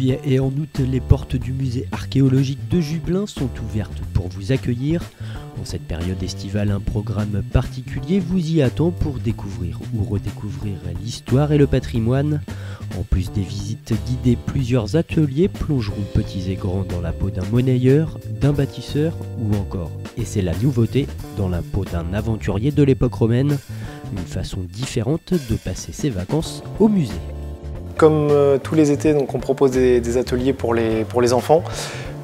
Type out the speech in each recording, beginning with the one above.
juillet et en août, les portes du musée archéologique de Jublain sont ouvertes pour vous accueillir. En cette période estivale, un programme particulier vous y attend pour découvrir ou redécouvrir l'histoire et le patrimoine. En plus des visites guidées, plusieurs ateliers plongeront petits et grands dans la peau d'un monnayeur, d'un bâtisseur ou encore, et c'est la nouveauté, dans la peau d'un aventurier de l'époque romaine. Une façon différente de passer ses vacances au musée. Comme tous les étés, donc on propose des ateliers pour les enfants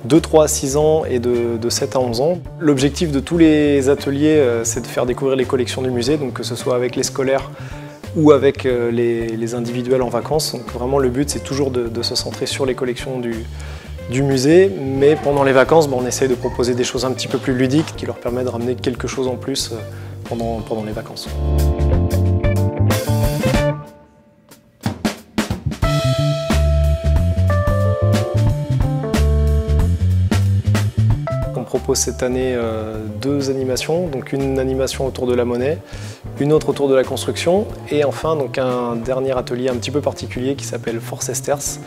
de 3 à 6 ans et de 7 à 11 ans. L'objectif de tous les ateliers, c'est de faire découvrir les collections du musée, donc que ce soit avec les scolaires ou avec les individuels en vacances. Donc vraiment le but, c'est toujours de se centrer sur les collections du musée, mais pendant les vacances, on essaye de proposer des choses un petit peu plus ludiques qui leur permettent de ramener quelque chose en plus pendant les vacances. On propose cette année 2 animations, donc une animation autour de la monnaie, une autre autour de la construction et enfin donc un dernier atelier un petit peu particulier qui s'appelle Fort Sesterce,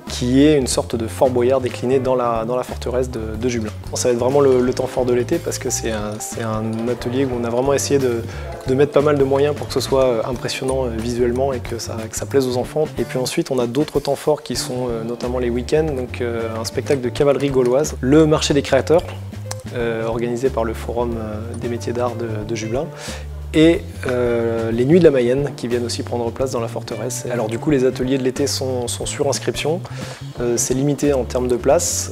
qui est une sorte de Fort Boyard décliné dans la forteresse de Jublain. Ça va être vraiment le temps fort de l'été parce que c'est un atelier où on a vraiment essayé de mettre pas mal de moyens pour que ce soit impressionnant visuellement et que ça plaise aux enfants. Et puis ensuite on a d'autres temps forts qui sont notamment les week-ends, donc un spectacle de cavalerie gauloise, le marché des créateurs, organisé par le Forum des métiers d'art de Jublain, et les nuits de la Mayenne qui viennent aussi prendre place dans la forteresse. Alors du coup les ateliers de l'été sont sur inscription, c'est limité en termes de place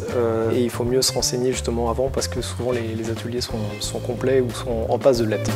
et il faut mieux se renseigner justement avant parce que souvent les ateliers sont complets ou sont en passe de l'être.